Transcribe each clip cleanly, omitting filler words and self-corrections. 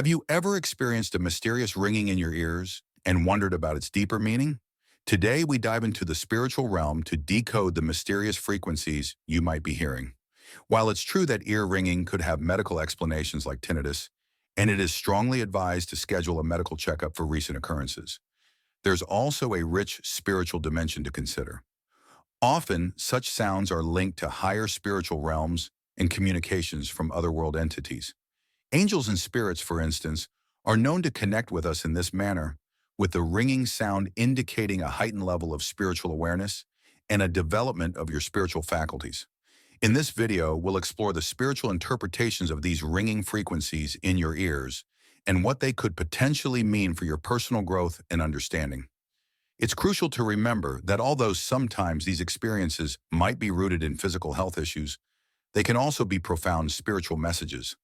Have you ever experienced a mysterious ringing in your ears and wondered about its deeper meaning? Today, we dive into the spiritual realm to decode the mysterious frequencies you might be hearing. While it's true that ear ringing could have medical explanations like tinnitus, and it is strongly advised to schedule a medical checkup for recent occurrences, there's also a rich spiritual dimension to consider. Often, such sounds are linked to higher spiritual realms and communications from otherworld entities. Angels and spirits, for instance, are known to connect with us in this manner, with the ringing sound indicating a heightened level of spiritual awareness and a development of your spiritual faculties. In this video, we'll explore the spiritual interpretations of these ringing frequencies in your ears and what they could potentially mean for your personal growth and understanding. It's crucial to remember that although sometimes these experiences might be rooted in physical health issues, they can also be profound spiritual messages.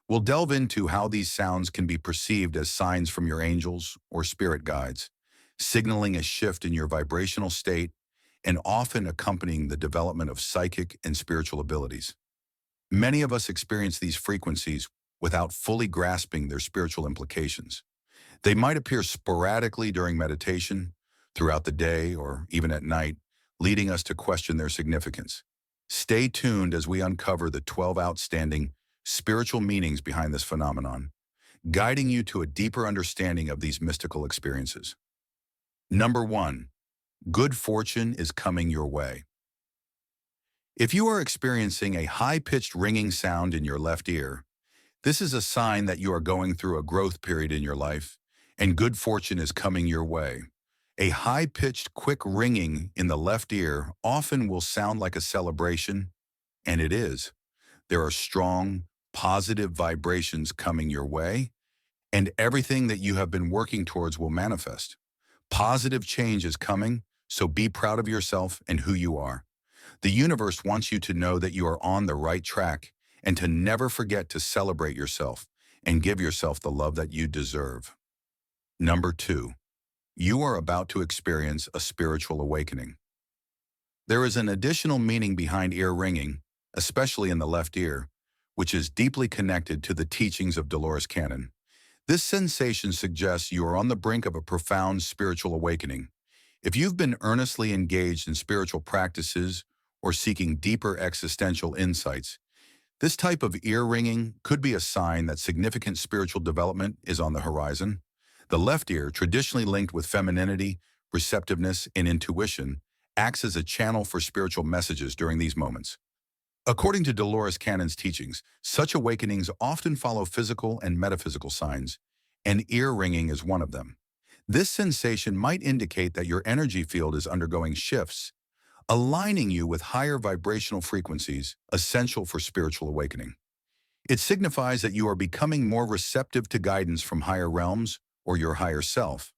We'll delve into how these sounds can be perceived as signs from your angels or spirit guides, signaling a shift in your vibrational state and often accompanying the development of psychic and spiritual abilities. Many of us experience these frequencies without fully grasping their spiritual implications. They might appear sporadically during meditation, throughout the day, or even at night, leading us to question their significance. Stay tuned as we uncover the 12 outstanding spiritual meanings behind this phenomenon, guiding you to a deeper understanding of these mystical experiences. Number 1. Good fortune is coming your way. If you are experiencing a high-pitched ringing sound in your left ear, this is a sign that you are going through a growth period in your life, and good fortune is coming your way. A high-pitched, quick ringing in the left ear often will sound like a celebration, and it is. There are strong, positive vibrations coming your way, and everything that you have been working towards will manifest. Positive change is coming, so be proud of yourself and who you are. The universe wants you to know that you are on the right track and to never forget to celebrate yourself and give yourself the love that you deserve. Number 2. You are about to experience a spiritual awakening. There is an additional meaning behind ear ringing, especially in the left ear, which is deeply connected to the teachings of Dolores Cannon. This sensation suggests you are on the brink of a profound spiritual awakening. If you've been earnestly engaged in spiritual practices or seeking deeper existential insights, this type of ear ringing could be a sign that significant spiritual development is on the horizon. The left ear, traditionally linked with femininity, receptiveness, and intuition, acts as a channel for spiritual messages during these moments. According to Dolores Cannon's teachings, such awakenings often follow physical and metaphysical signs, and ear ringing is one of them. This sensation might indicate that your energy field is undergoing shifts, aligning you with higher vibrational frequencies essential for spiritual awakening. It signifies that you are becoming more receptive to guidance from higher realms or your higher self,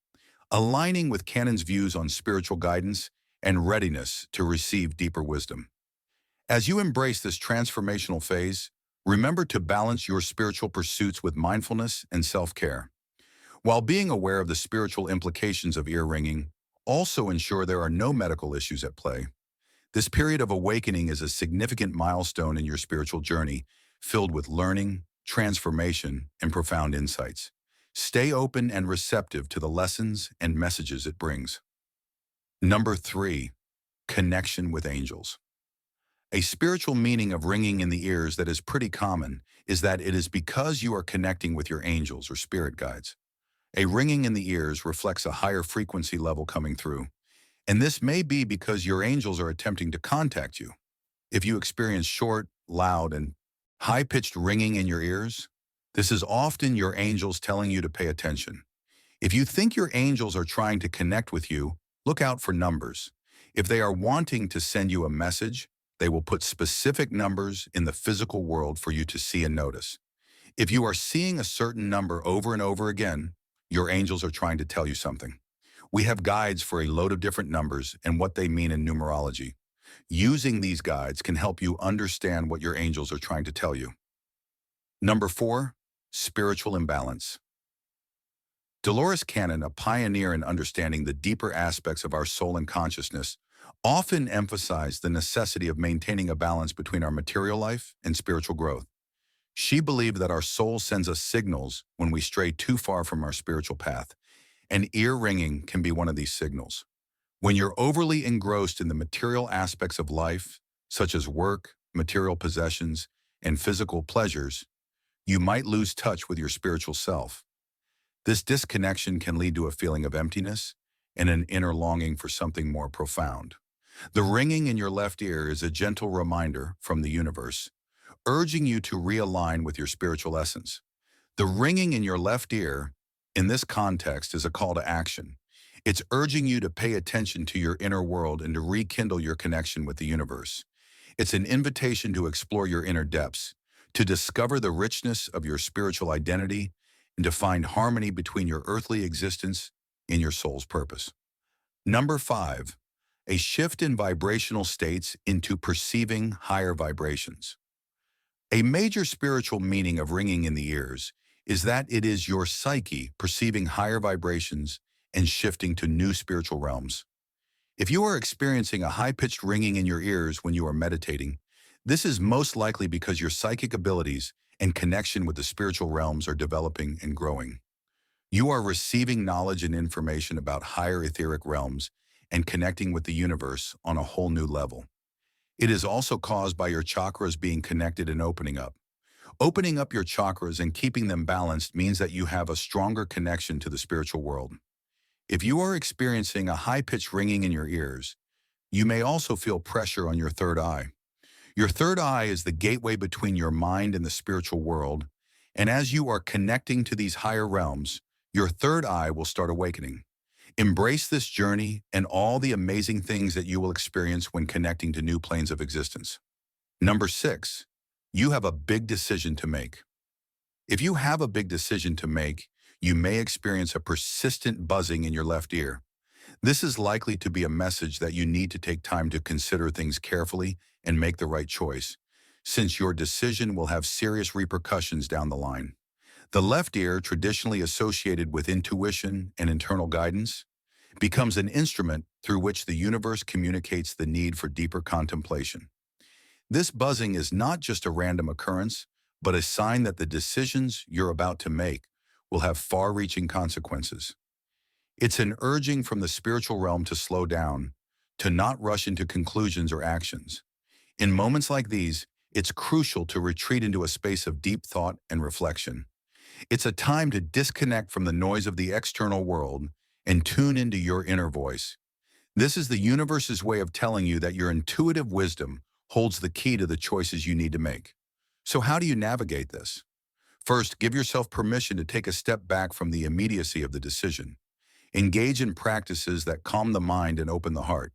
aligning with Cannon's views on spiritual guidance and readiness to receive deeper wisdom. As you embrace this transformational phase, remember to balance your spiritual pursuits with mindfulness and self-care. While being aware of the spiritual implications of ear ringing, also ensure there are no medical issues at play. This period of awakening is a significant milestone in your spiritual journey, filled with learning, transformation, and profound insights. Stay open and receptive to the lessons and messages it brings. Number 3. Connection with angels. A spiritual meaning of ringing in the ears that is pretty common is that it is because you are connecting with your angels or spirit guides. A ringing in the ears reflects a higher frequency level coming through, and this may be because your angels are attempting to contact you. If you experience short, loud, and high-pitched ringing in your ears, this is often your angels telling you to pay attention. If you think your angels are trying to connect with you, look out for numbers. If they are wanting to send you a message, they will put specific numbers in the physical world for you to see and notice. If you are seeing a certain number over and over again, your angels are trying to tell you something. We have guides for a load of different numbers and what they mean in numerology. Using these guides can help you understand what your angels are trying to tell you. Number 4, spiritual imbalance. Dolores Cannon, a pioneer in understanding the deeper aspects of our soul and consciousness, often emphasized the necessity of maintaining a balance between our material life and spiritual growth. She believed that our soul sends us signals when we stray too far from our spiritual path, and ear ringing can be one of these signals. When you're overly engrossed in the material aspects of life, such as work, material possessions, and physical pleasures, you might lose touch with your spiritual self. This disconnection can lead to a feeling of emptiness and an inner longing for something more profound. The ringing in your left ear is a gentle reminder from the universe, urging you to realign with your spiritual essence. The ringing in your left ear, in this context, is a call to action. It's urging you to pay attention to your inner world and to rekindle your connection with the universe. It's an invitation to explore your inner depths, to discover the richness of your spiritual identity, and to find harmony between your earthly existence and your soul's purpose. Number 5, a shift in vibrational states into perceiving higher vibrations. A major spiritual meaning of ringing in the ears is that it is your psyche perceiving higher vibrations and shifting to new spiritual realms. If you are experiencing a high-pitched ringing in your ears when you are meditating, this is most likely because your psychic abilities and connection with the spiritual realms are developing and growing. You are receiving knowledge and information about higher etheric realms and connecting with the universe on a whole new level. It is also caused by your chakras being connected and opening up. Opening up your chakras and keeping them balanced means that you have a stronger connection to the spiritual world. If you are experiencing a high-pitched ringing in your ears, you may also feel pressure on your third eye. Your third eye is the gateway between your mind and the spiritual world, and as you are connecting to these higher realms, your third eye will start awakening. Embrace this journey and all the amazing things that you will experience when connecting to new planes of existence. Number 6, you have a big decision to make. If you have a big decision to make, you may experience a persistent buzzing in your left ear. This is likely to be a message that you need to take time to consider things carefully and make the right choice, since your decision will have serious repercussions down the line. The left ear, traditionally associated with intuition and internal guidance, becomes an instrument through which the universe communicates the need for deeper contemplation. This buzzing is not just a random occurrence, but a sign that the decisions you're about to make will have far-reaching consequences. It's an urging from the spiritual realm to slow down, to not rush into conclusions or actions. In moments like these, it's crucial to retreat into a space of deep thought and reflection. It's a time to disconnect from the noise of the external world and tune into your inner voice. This is the universe's way of telling you that your intuitive wisdom holds the key to the choices you need to make. So how do you navigate this? First, give yourself permission to take a step back from the immediacy of the decision. Engage in practices that calm the mind and open the heart.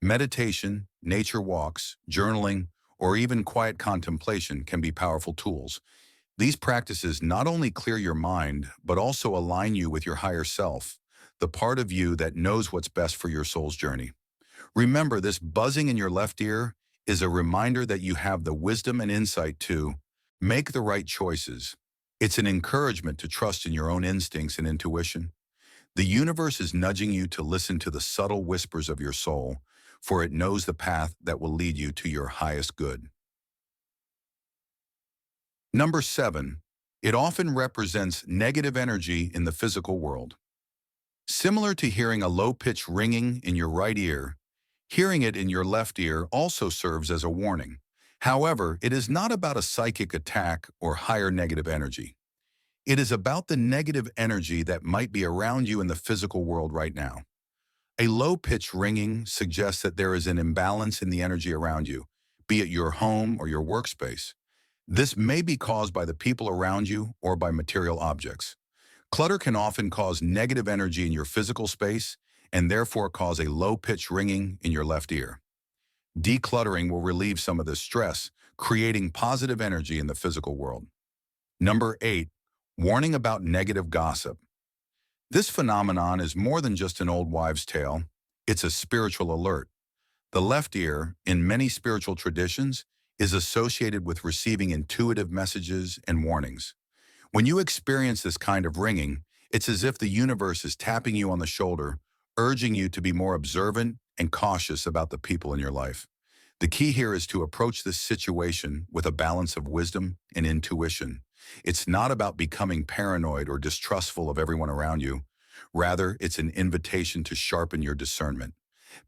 Meditation, nature walks, journaling, or even quiet contemplation can be powerful tools. These practices not only clear your mind, but also align you with your higher self, the part of you that knows what's best for your soul's journey. Remember, this buzzing in your left ear is a reminder that you have the wisdom and insight to make the right choices. It's an encouragement to trust in your own instincts and intuition. The universe is nudging you to listen to the subtle whispers of your soul, for it knows the path that will lead you to your highest good. Number 7, it often represents negative energy in the physical world. Similar to hearing a low-pitched ringing in your right ear, hearing it in your left ear also serves as a warning. However, it is not about a psychic attack or higher negative energy. It is about the negative energy that might be around you in the physical world right now. A low-pitched ringing suggests that there is an imbalance in the energy around you, be it your home or your workspace. This may be caused by the people around you or by material objects. Clutter can often cause negative energy in your physical space and therefore cause a low-pitched ringing in your left ear. Decluttering will relieve some of this stress, creating positive energy in the physical world. Number 8, warning about negative gossip. This phenomenon is more than just an old wives' tale. It's a spiritual alert. The left ear, in many spiritual traditions, is associated with receiving intuitive messages and warnings. When you experience this kind of ringing, it's as if the universe is tapping you on the shoulder, urging you to be more observant and cautious about the people in your life. The key here is to approach this situation with a balance of wisdom and intuition. It's not about becoming paranoid or distrustful of everyone around you. Rather, it's an invitation to sharpen your discernment.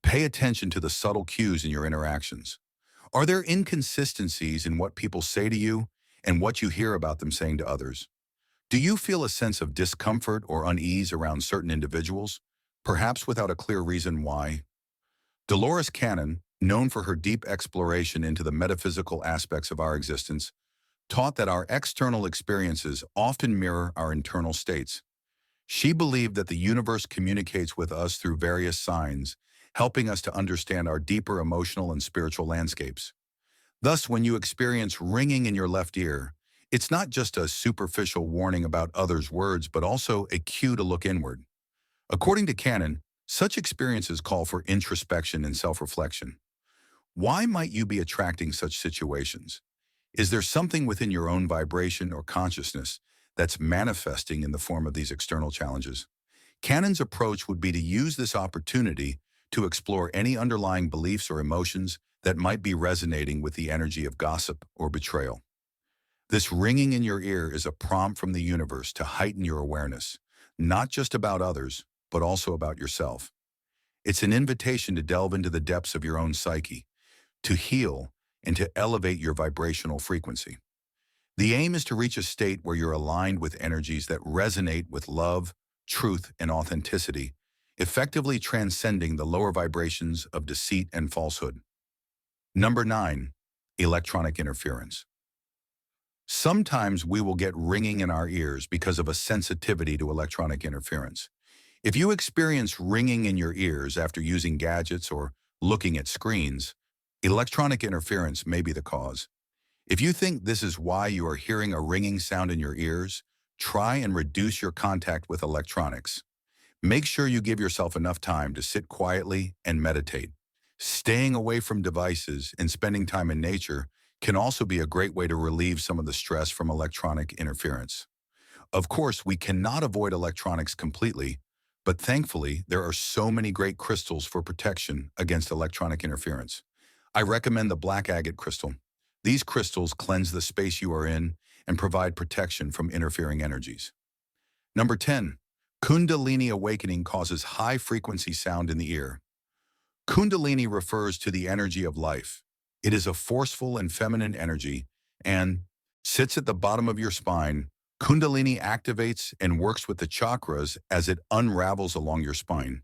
Pay attention to the subtle cues in your interactions. Are there inconsistencies in what people say to you and what you hear about them saying to others? Do you feel a sense of discomfort or unease around certain individuals, perhaps without a clear reason why? Dolores Cannon, known for her deep exploration into the metaphysical aspects of our existence, taught that our external experiences often mirror our internal states. She believed that the universe communicates with us through various signs, helping us to understand our deeper emotional and spiritual landscapes. Thus, when you experience ringing in your left ear, it's not just a superficial warning about others' words, but also a cue to look inward. According to Cannon, such experiences call for introspection and self-reflection. Why might you be attracting such situations? Is there something within your own vibration or consciousness that's manifesting in the form of these external challenges? Cannon's approach would be to use this opportunity to explore any underlying beliefs or emotions that might be resonating with the energy of gossip or betrayal. This ringing in your ear is a prompt from the universe to heighten your awareness, not just about others, but also about yourself. It's an invitation to delve into the depths of your own psyche, to heal, and to elevate your vibrational frequency. The aim is to reach a state where you're aligned with energies that resonate with love, truth, and authenticity, effectively transcending the lower vibrations of deceit and falsehood. Number 9, electronic interference. Sometimes we will get ringing in our ears because of a sensitivity to electronic interference. If you experience ringing in your ears after using gadgets or looking at screens, electronic interference may be the cause. If you think this is why you are hearing a ringing sound in your ears, try and reduce your contact with electronics. Make sure you give yourself enough time to sit quietly and meditate. Staying away from devices and spending time in nature can also be a great way to relieve some of the stress from electronic interference. Of course, we cannot avoid electronics completely, but thankfully, there are so many great crystals for protection against electronic interference. I recommend the black agate crystal. These crystals cleanse the space you are in and provide protection from interfering energies. Number 10, Kundalini awakening causes high-frequency sound in the ear. Kundalini refers to the energy of life. It is a forceful and feminine energy and sits at the bottom of your spine. Kundalini activates and works with the chakras as it unravels along your spine,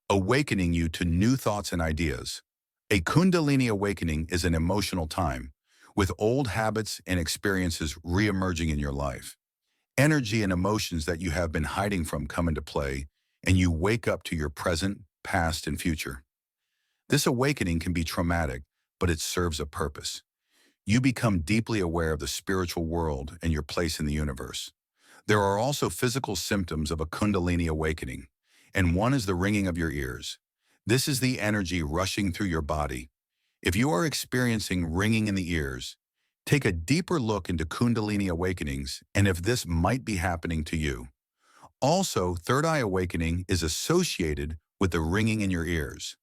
awakening you to new thoughts and ideas. A Kundalini awakening is an emotional time, with old habits and experiences re-emerging in your life. Energy and emotions that you have been hiding from come into play, and you wake up to your present, past, and future. This awakening can be traumatic, but it serves a purpose. You become deeply aware of the spiritual world and your place in the universe. There are also physical symptoms of a Kundalini awakening, and one is the ringing of your ears. This is the energy rushing through your body. If you are experiencing ringing in the ears, take a deeper look into Kundalini awakenings and if this might be happening to you. Also, third eye awakening is associated with the ringing in your ears.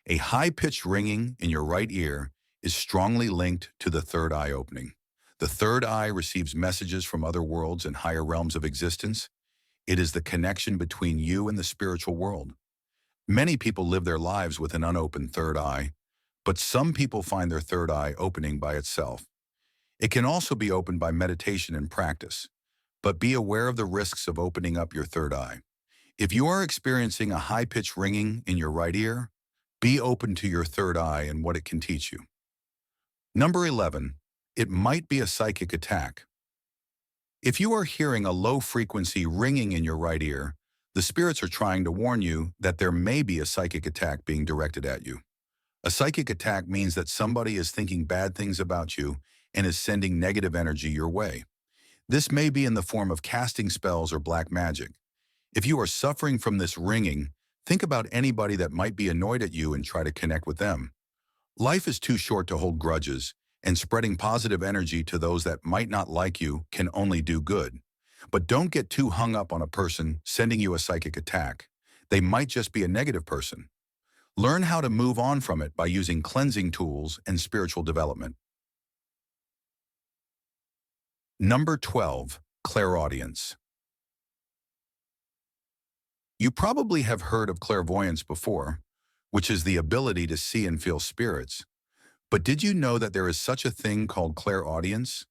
A high-pitched ringing in your right ear is strongly linked to the third eye opening. The third eye receives messages from other worlds and higher realms of existence. It is the connection between you and the spiritual world. Many people live their lives with an unopened third eye, but some people find their third eye opening by itself. It can also be opened by meditation and practice, but be aware of the risks of opening up your third eye. If you are experiencing a high-pitched ringing in your right ear, be open to your third eye and what it can teach you. Number 11, it might be a psychic attack. If you are hearing a low-frequency ringing in your right ear, the spirits are trying to warn you that there may be a psychic attack being directed at you. A psychic attack means that somebody is thinking bad things about you and is sending negative energy your way. This may be in the form of casting spells or black magic. If you are suffering from this ringing, think about anybody that might be annoyed at you and try to connect with them. Life is too short to hold grudges, and spreading positive energy to those that might not like you can only do good. But don't get too hung up on a person sending you a psychic attack. They might just be a negative person. Learn how to move on from it by using cleansing tools and spiritual development. Number 12, clairaudience. You probably have heard of clairvoyance before, which is the ability to see and feel spirits. But did you know that there is such a thing called clairaudience?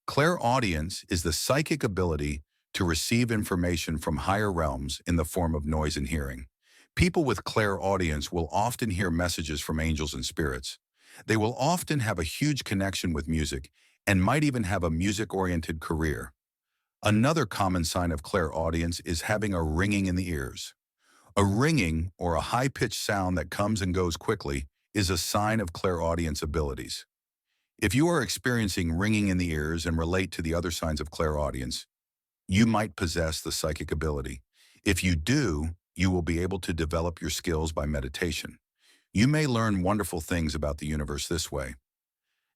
Clairaudience is the psychic ability to receive information from higher realms in the form of noise and hearing. People with clairaudience will often hear messages from angels and spirits. They will often have a huge connection with music and might even have a music-oriented career. Another common sign of clairaudience is having a ringing in the ears. A ringing, or a high-pitched sound that comes and goes quickly, is a sign of clairaudience abilities. If you are experiencing ringing in the ears and relate to the other signs of clairaudience, you might possess the psychic ability. If you do, you will be able to develop your skills by meditation. You may learn wonderful things about the universe this way.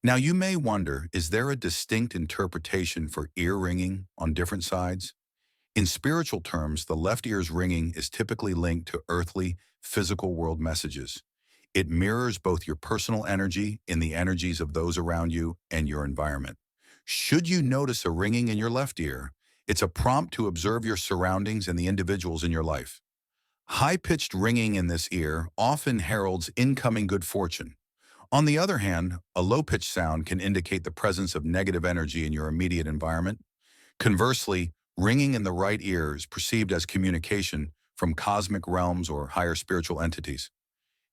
Now you may wonder, is there a distinct interpretation for ear ringing on different sides? In spiritual terms, the left ear's ringing is typically linked to earthly, physical world messages. It mirrors both your personal energy and the energies of those around you and your environment. Should you notice a ringing in your left ear, it's a prompt to observe your surroundings and the individuals in your life. High-pitched ringing in this ear often heralds incoming good fortune. On the other hand, a low-pitched sound can indicate the presence of negative energy in your immediate environment. Conversely, ringing in the right ear is perceived as communication from cosmic realms or higher spiritual entities.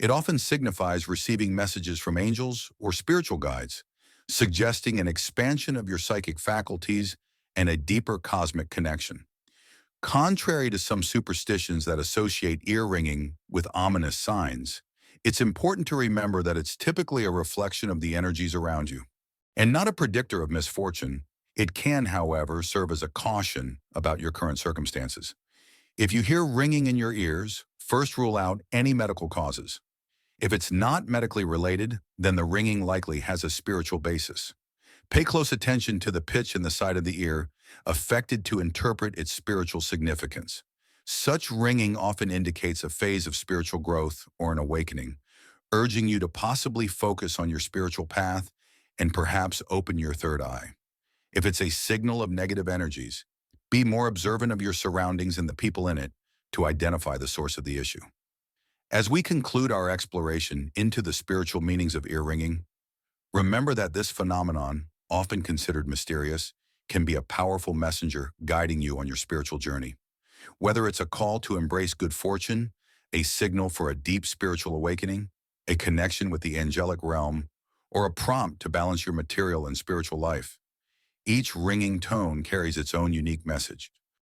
It often signifies receiving messages from angels or spiritual guides, suggesting an expansion of your psychic faculties and a deeper cosmic connection. Contrary to some superstitions that associate ear ringing with ominous signs, it's important to remember that it's typically a reflection of the energies around you, and not a predictor of misfortune. It can, however, serve as a caution about your current circumstances. If you hear ringing in your ears, first rule out any medical causes. If it's not medically related, then the ringing likely has a spiritual basis. Pay close attention to the pitch in the side of the ear, affected to interpret its spiritual significance. Such ringing often indicates a phase of spiritual growth or an awakening, urging you to possibly focus on your spiritual path and perhaps open your third eye. If it's a signal of negative energies, be more observant of your surroundings and the people in it to identify the source of the issue. As we conclude our exploration into the spiritual meanings of ear ringing, remember that this phenomenon, often considered mysterious, can be a powerful messenger guiding you on your spiritual journey. Whether it's a call to embrace good fortune, a signal for a deep spiritual awakening, a connection with the angelic realm, or a prompt to balance your material and spiritual life, each ringing tone carries its own unique message.